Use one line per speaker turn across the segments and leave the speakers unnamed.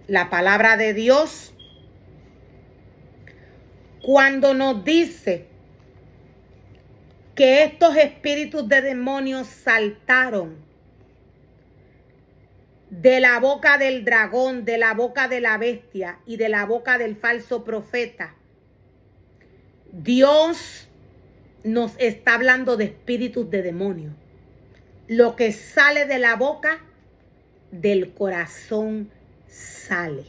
La palabra de Dios, cuando nos dice que estos espíritus de demonios saltaron de la boca del dragón, de la boca de la bestia y de la boca del falso profeta, Dios nos está hablando de espíritus de demonios. Lo que sale de la boca, del corazón sale.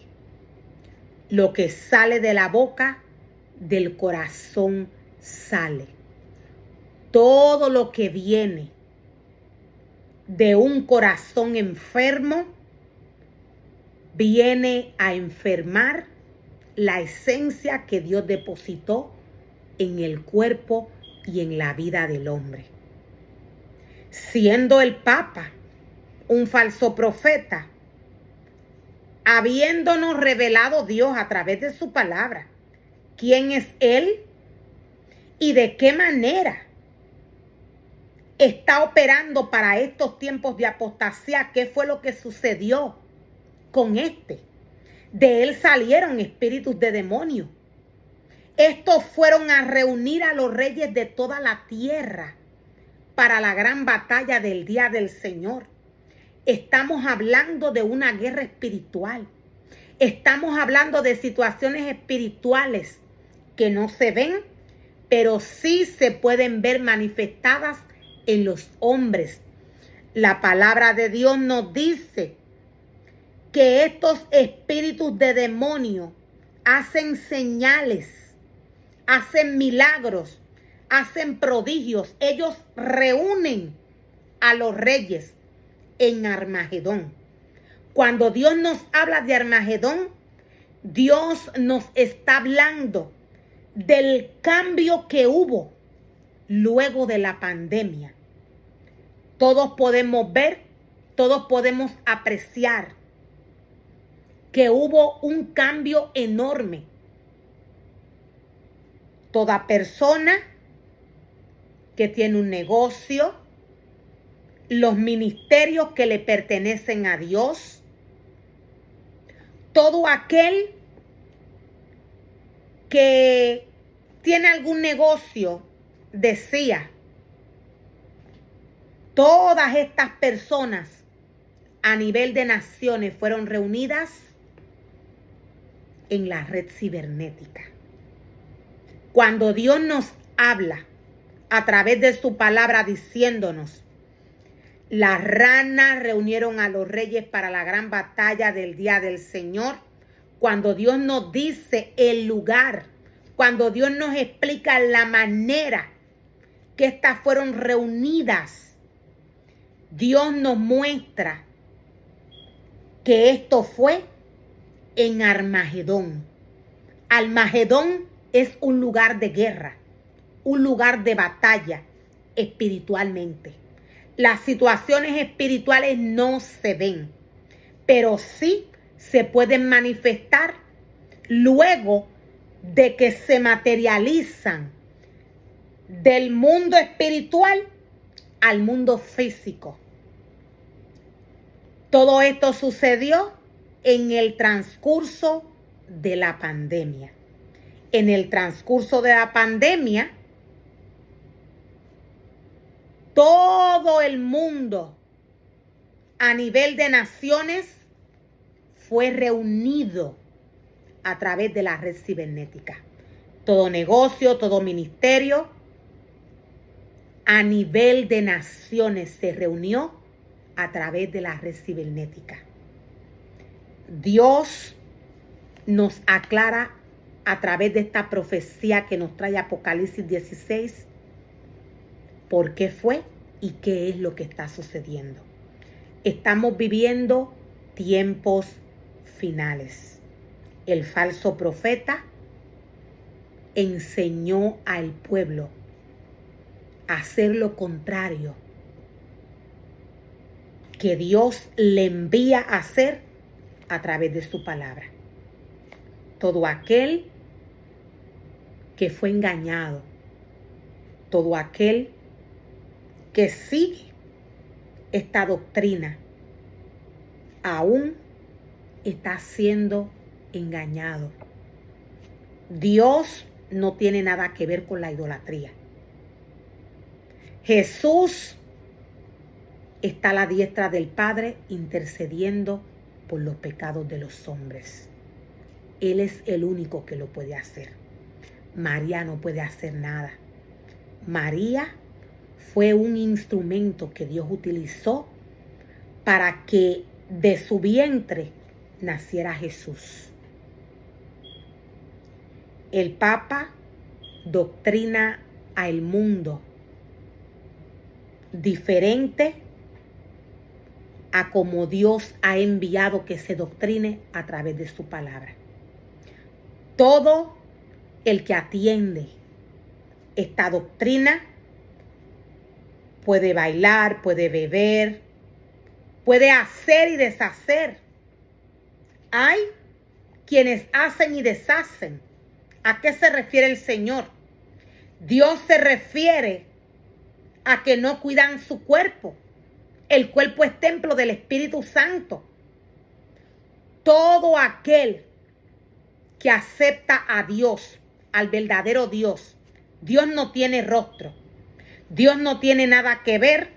Lo que sale de la boca, del corazón sale. Todo lo que viene de un corazón enfermo viene a enfermar la esencia que Dios depositó en el cuerpo y en la vida del hombre. Siendo el Papa un falso profeta, habiéndonos revelado Dios a través de su palabra quién es Él y de qué manera está operando para estos tiempos de apostasía, qué fue lo que sucedió con este. De él salieron espíritus de demonios. Estos fueron a reunir a los reyes de toda la tierra para la gran batalla del día del Señor. Estamos hablando de una guerra espiritual. Estamos hablando de situaciones espirituales que no se ven, pero sí se pueden ver manifestadas en los hombres. La palabra de Dios nos dice que estos espíritus de demonio hacen señales, hacen milagros, hacen prodigios. Ellos reúnen a los reyes en Armagedón. Cuando Dios nos habla de Armagedón, Dios nos está hablando del cambio que hubo luego de la pandemia. Todos podemos ver, todos podemos apreciar que hubo un cambio enorme. Toda persona que tiene un negocio, los ministerios que le pertenecen a Dios, todo aquel que tiene algún negocio, decía, todas estas personas a nivel de naciones fueron reunidas en la red cibernética. Cuando Dios nos habla a través de su palabra diciéndonos, las ranas reunieron a los reyes para la gran batalla del día del Señor, cuando Dios nos dice el lugar, cuando Dios nos explica la manera que estas fueron reunidas, Dios nos muestra que esto fue en Armagedón. Armagedón es un lugar de guerra, un lugar de batalla espiritualmente. Las situaciones espirituales no se ven, pero sí se pueden manifestar luego de que se materializan del mundo espiritual al mundo físico. Todo esto sucedió en el transcurso de la pandemia. En el transcurso de la pandemia, todo el mundo a nivel de naciones fue reunido a través de la red cibernética. Todo negocio, todo ministerio a nivel de naciones se reunió a través de la red cibernética. Dios nos aclara a través de esta profecía que nos trae Apocalipsis 16 por qué fue y qué es lo que está sucediendo. Estamos viviendo tiempos finales. El falso profeta enseñó al pueblo a hacer lo contrario que Dios le envía a hacer a través de su palabra. Todo aquel que fue engañado, todo aquel que sigue esta doctrina, aún está siendo engañado. Dios no tiene nada que ver con la idolatría. Jesús está a la diestra del Padre intercediendo por los pecados de los hombres. Él es el único que lo puede hacer. María no puede hacer nada. María fue un instrumento que Dios utilizó para que de su vientre naciera Jesús. El Papa doctrina al mundo diferente a como Dios ha enviado que se doctrine a través de su palabra. Todo el que atiende esta doctrina puede bailar, puede beber, puede hacer y deshacer. Hay quienes hacen y deshacen. ¿A qué se refiere el Señor? Dios se refiere a que no cuidan su cuerpo. El cuerpo es templo del Espíritu Santo. Todo aquel que acepta a Dios, al verdadero Dios, Dios no tiene rostro. Dios no tiene nada que ver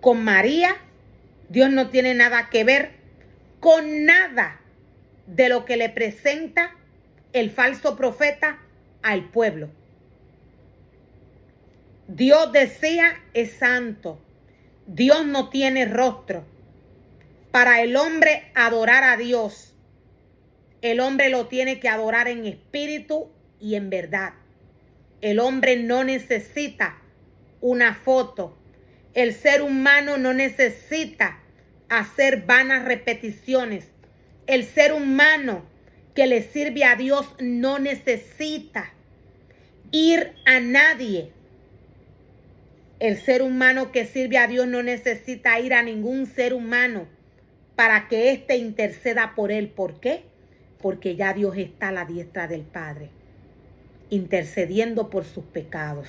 con María. Dios no tiene nada que ver con nada de lo que le presenta el falso profeta al pueblo. Dios decía es santo. Dios no tiene rostro. Para el hombre adorar a Dios, el hombre lo tiene que adorar en espíritu y en verdad. El hombre no necesita una foto. El ser humano no necesita hacer vanas repeticiones. El ser humano que le sirve a Dios no necesita ir a nadie. El ser humano que sirve a Dios no necesita ir a ningún ser humano para que éste interceda por él. ¿Por qué? Porque ya Dios está a la diestra del Padre, intercediendo por sus pecados.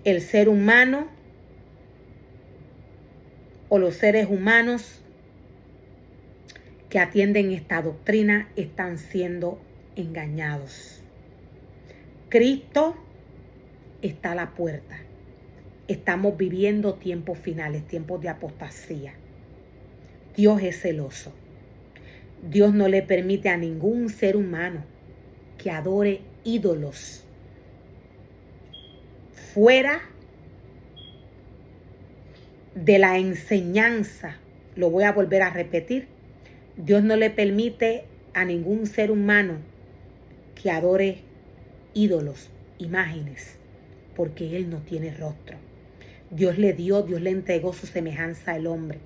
El ser humano o los seres humanos que atienden esta doctrina están siendo engañados. Cristo está a la puerta. Estamos viviendo tiempos finales, tiempos de apostasía. Dios es celoso. Dios no le permite a ningún ser humano que adore ídolos fuera de la enseñanza. Lo voy a volver a repetir. Dios no le permite a ningún ser humano que adore ídolos, imágenes, porque Él no tiene rostro. Dios le entregó su semejanza al hombre.